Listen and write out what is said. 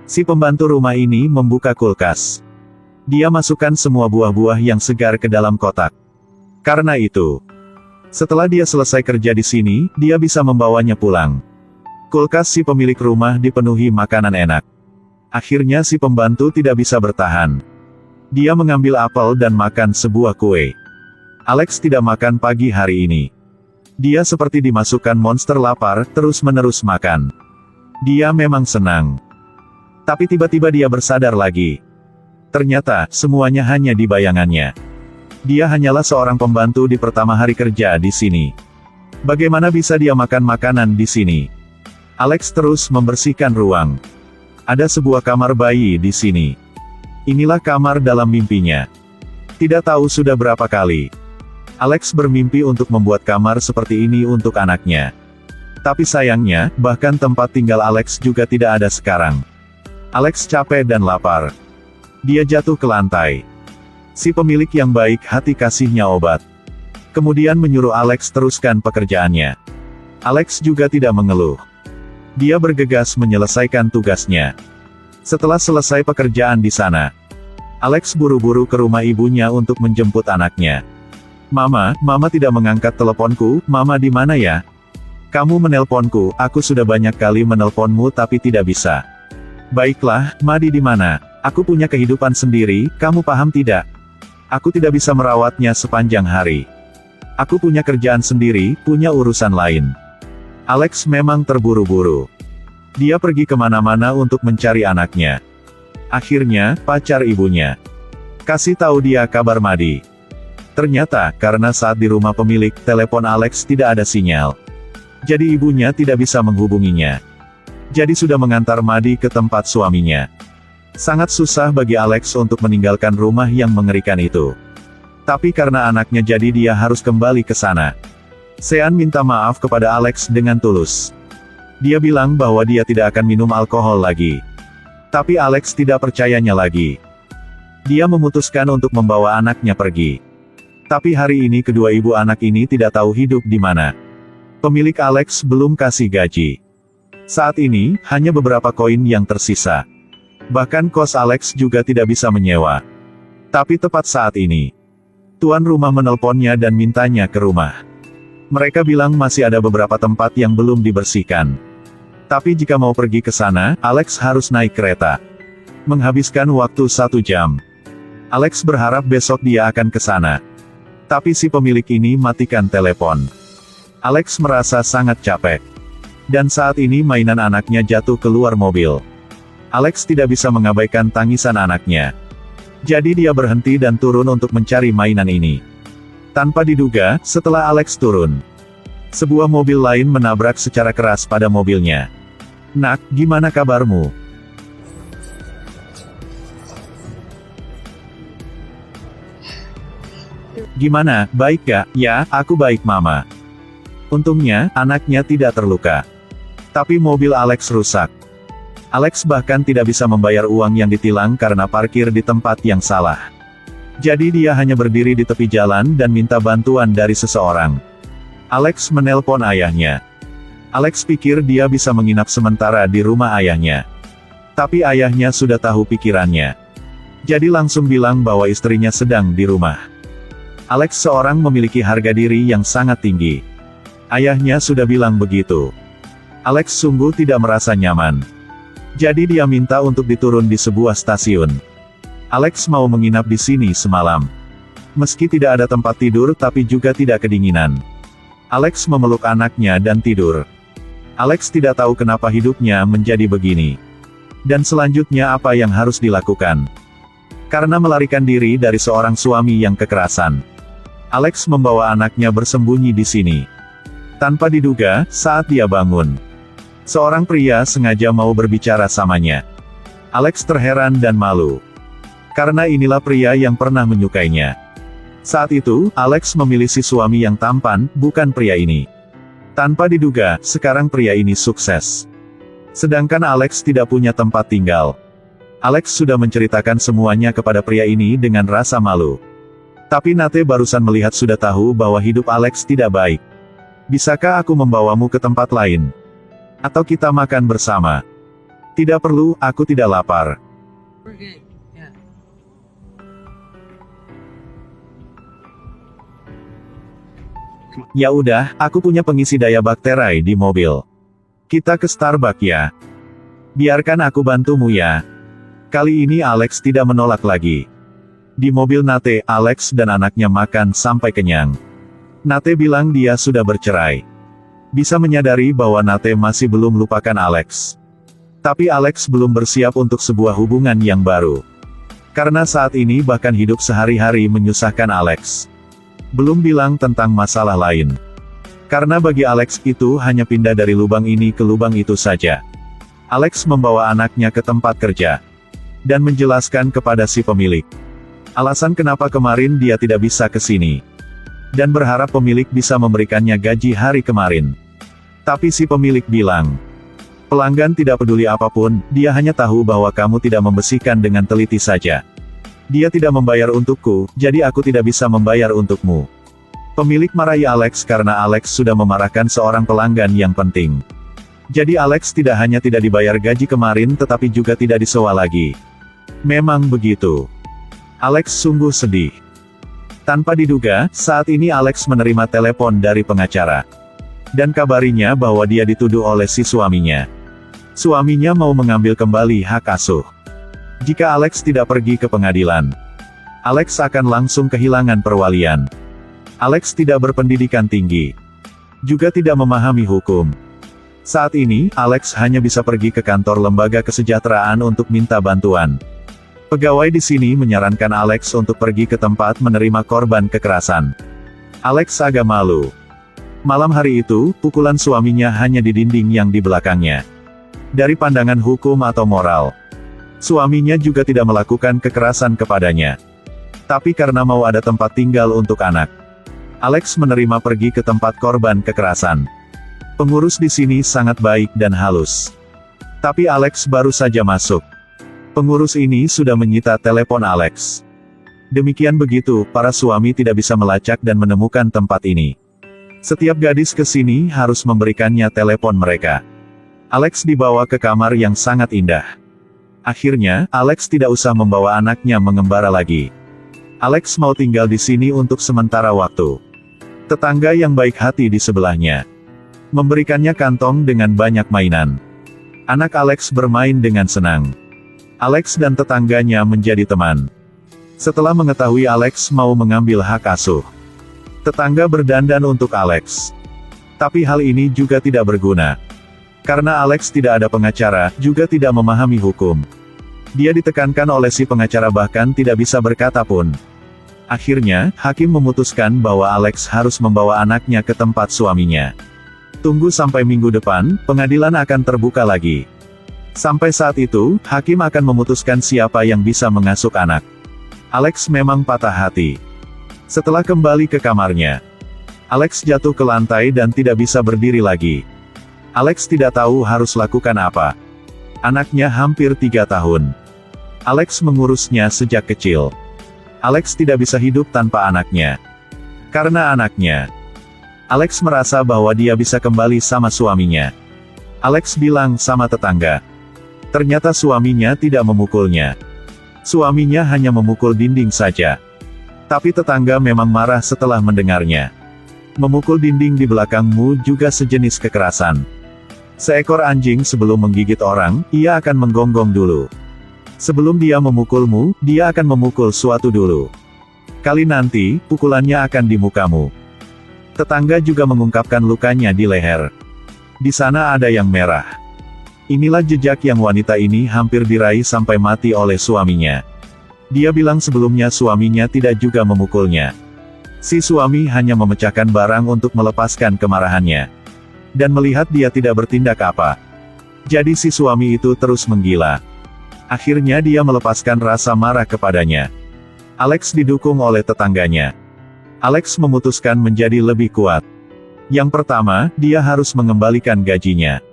Si pembantu rumah ini membuka kulkas. Dia masukkan semua buah-buah yang segar ke dalam kotak. Karena itu, setelah dia selesai kerja di sini, dia bisa membawanya pulang. Kulkas si pemilik rumah dipenuhi makanan enak. Akhirnya si pembantu tidak bisa bertahan. Dia mengambil apel dan makan sebuah kue. Alex tidak makan pagi hari ini. Dia seperti dimasukkan monster lapar, terus-menerus makan. Dia memang senang. Tapi tiba-tiba dia bersadar lagi. Ternyata, semuanya hanya di bayangannya. Dia hanyalah seorang pembantu di pertama hari kerja di sini. Bagaimana bisa dia makan makanan di sini? Alex terus membersihkan ruang. Ada sebuah kamar bayi di sini. Inilah kamar dalam mimpinya. Tidak tahu sudah berapa kali Alex bermimpi untuk membuat kamar seperti ini untuk anaknya. Tapi sayangnya, bahkan tempat tinggal Alex juga tidak ada sekarang. Alex capek dan lapar. Dia jatuh ke lantai. Si pemilik yang baik hati kasihnya obat. Kemudian menyuruh Alex teruskan pekerjaannya. Alex juga tidak mengeluh. Dia bergegas menyelesaikan tugasnya. Setelah selesai pekerjaan di sana, Alex buru-buru ke rumah ibunya untuk menjemput anaknya. Mama tidak mengangkat teleponku, Mama di mana ya? Kamu menelponku, aku sudah banyak kali menelponmu tapi tidak bisa. Baiklah, Madi di mana? Aku punya kehidupan sendiri, kamu paham tidak? Aku tidak bisa merawatnya sepanjang hari. Aku punya kerjaan sendiri, punya urusan lain. Alex memang terburu-buru. Dia pergi kemana-mana untuk mencari anaknya. Akhirnya, pacar ibunya kasih tahu dia kabar Madi. Ternyata, karena saat di rumah pemilik, telepon Alex tidak ada sinyal. Jadi ibunya tidak bisa menghubunginya. Jadi sudah mengantar Madi ke tempat suaminya. Sangat susah bagi Alex untuk meninggalkan rumah yang mengerikan itu. Tapi karena anaknya jadi dia harus kembali ke sana. Sean minta maaf kepada Alex dengan tulus. Dia bilang bahwa dia tidak akan minum alkohol lagi. Tapi Alex tidak percayanya lagi. Dia memutuskan untuk membawa anaknya pergi. Tapi hari ini kedua ibu anak ini tidak tahu hidup di mana. Pemilik Alex belum kasih gaji. Saat ini, hanya beberapa koin yang tersisa. Bahkan kos Alex juga tidak bisa menyewa. Tapi tepat saat ini, tuan rumah menelponnya dan mintanya ke rumah. Mereka bilang masih ada beberapa tempat yang belum dibersihkan. Tapi jika mau pergi ke sana, Alex harus naik kereta. Menghabiskan waktu 1 jam. Alex berharap besok dia akan ke sana. Tapi si pemilik ini matikan telepon. Alex merasa sangat capek. Dan saat ini mainan anaknya jatuh keluar mobil. Alex tidak bisa mengabaikan tangisan anaknya. Jadi dia berhenti dan turun untuk mencari mainan ini. Tanpa diduga, setelah Alex turun, sebuah mobil lain menabrak secara keras pada mobilnya. Nak, gimana kabarmu? Gimana, baik gak? Ya, aku baik Mama. Untungnya, anaknya tidak terluka. Tapi mobil Alex rusak. Alex bahkan tidak bisa membayar uang yang ditilang karena parkir di tempat yang salah. Jadi dia hanya berdiri di tepi jalan dan minta bantuan dari seseorang. Alex menelpon ayahnya. Alex pikir dia bisa menginap sementara di rumah ayahnya. Tapi ayahnya sudah tahu pikirannya. Jadi langsung bilang bahwa istrinya sedang di rumah. Alex seorang memiliki harga diri yang sangat tinggi. Ayahnya sudah bilang begitu. Alex sungguh tidak merasa nyaman. Jadi dia minta untuk diturun di sebuah stasiun. Alex mau menginap di sini semalam. Meski tidak ada tempat tidur tapi juga tidak kedinginan. Alex memeluk anaknya dan tidur. Alex tidak tahu kenapa hidupnya menjadi begini. Dan selanjutnya apa yang harus dilakukan. Karena melarikan diri dari seorang suami yang kekerasan. Alex membawa anaknya bersembunyi di sini. Tanpa diduga, saat dia bangun, seorang pria sengaja mau berbicara samanya. Alex terheran dan malu. Karena inilah pria yang pernah menyukainya. Saat itu, Alex memilih si suami yang tampan, bukan pria ini. Tanpa diduga, sekarang pria ini sukses. Sedangkan Alex tidak punya tempat tinggal. Alex sudah menceritakan semuanya kepada pria ini dengan rasa malu. Tapi Nate barusan melihat sudah tahu bahwa hidup Alex tidak baik. Bisakah aku membawamu ke tempat lain? Atau kita makan bersama? Tidak perlu, aku tidak lapar. We're good. Yeah. Ya udah, aku punya pengisi daya baterai di mobil. Kita ke Starbucks ya. Biarkan aku bantumu ya. Kali ini Alex tidak menolak lagi. Di mobil Nate, Alex dan anaknya makan sampai kenyang. Nate bilang dia sudah bercerai. Bisa menyadari bahwa Nate masih belum lupakan Alex. Tapi Alex belum bersiap untuk sebuah hubungan yang baru. Karena saat ini bahkan hidup sehari-hari menyusahkan Alex. Belum bilang tentang masalah lain. Karena bagi Alex itu hanya pindah dari lubang ini ke lubang itu saja. Alex membawa anaknya ke tempat kerja. Dan menjelaskan kepada si pemilik. Alasan kenapa kemarin dia tidak bisa ke sini. Dan berharap pemilik bisa memberikannya gaji hari kemarin. Tapi si pemilik bilang, pelanggan tidak peduli apapun, dia hanya tahu bahwa kamu tidak membersihkan dengan teliti saja. Dia tidak membayar untukku, jadi aku tidak bisa membayar untukmu. Pemilik marahi Alex karena Alex sudah memarahkan seorang pelanggan yang penting. Jadi Alex tidak hanya tidak dibayar gaji kemarin tetapi juga tidak disewa lagi. Memang begitu. Alex sungguh sedih. Tanpa diduga, saat ini Alex menerima telepon dari pengacara. Dan kabarinya bahwa dia dituduh oleh si suaminya. Suaminya mau mengambil kembali hak asuh. Jika Alex tidak pergi ke pengadilan, Alex akan langsung kehilangan perwalian. Alex tidak berpendidikan tinggi. Juga tidak memahami hukum. Saat ini, Alex hanya bisa pergi ke kantor lembaga kesejahteraan untuk minta bantuan. Pegawai di sini menyarankan Alex untuk pergi ke tempat menerima korban kekerasan. Alex agak malu. Malam hari itu, pukulan suaminya hanya di dinding yang di belakangnya. Dari pandangan hukum atau moral, suaminya juga tidak melakukan kekerasan kepadanya. Tapi karena mau ada tempat tinggal untuk anak, Alex menerima pergi ke tempat korban kekerasan. Pengurus di sini sangat baik dan halus. Tapi Alex baru saja masuk. Pengurus ini sudah menyita telepon Alex. Demikian begitu, para suami tidak bisa melacak dan menemukan tempat ini. Setiap gadis ke sini harus memberikannya telepon mereka. Alex dibawa ke kamar yang sangat indah. Akhirnya, Alex tidak usah membawa anaknya mengembara lagi. Alex mau tinggal di sini untuk sementara waktu. Tetangga yang baik hati di sebelahnya memberikannya kantong dengan banyak mainan. Anak Alex bermain dengan senang. Alex dan tetangganya menjadi teman. Setelah mengetahui Alex mau mengambil hak asuh, tetangga berdandan untuk Alex. Tapi hal ini juga tidak berguna. Karena Alex tidak ada pengacara, juga tidak memahami hukum. Dia ditekankan oleh si pengacara bahkan tidak bisa berkata pun. Akhirnya, hakim memutuskan bahwa Alex harus membawa anaknya ke tempat suaminya. Tunggu sampai minggu depan, pengadilan akan terbuka lagi. Sampai saat itu, hakim akan memutuskan siapa yang bisa mengasuh anak. Alex memang patah hati. Setelah kembali ke kamarnya, Alex jatuh ke lantai dan tidak bisa berdiri lagi. Alex tidak tahu harus lakukan apa. Anaknya hampir 3 tahun. Alex mengurusnya sejak kecil. Alex tidak bisa hidup tanpa anaknya. Karena anaknya, Alex merasa bahwa dia bisa kembali sama suaminya. Alex bilang sama tetangga. Ternyata suaminya tidak memukulnya. Suaminya hanya memukul dinding saja. Tapi tetangga memang marah setelah mendengarnya. Memukul dinding di belakangmu juga sejenis kekerasan. Seekor anjing sebelum menggigit orang, ia akan menggonggong dulu. Sebelum dia memukulmu, dia akan memukul suatu dulu. Kali nanti, pukulannya akan di mukamu. Tetangga juga mengungkapkan lukanya di leher. Di sana ada yang merah. Inilah jejak yang wanita ini hampir diraih sampai mati oleh suaminya. Dia bilang sebelumnya suaminya tidak juga memukulnya. Si suami hanya memecahkan barang untuk melepaskan kemarahannya. Dan melihat dia tidak bertindak apa. Jadi si suami itu terus menggila. Akhirnya dia melepaskan rasa marah kepadanya. Alex didukung oleh tetangganya. Alex memutuskan menjadi lebih kuat. Yang pertama, dia harus mengembalikan gajinya.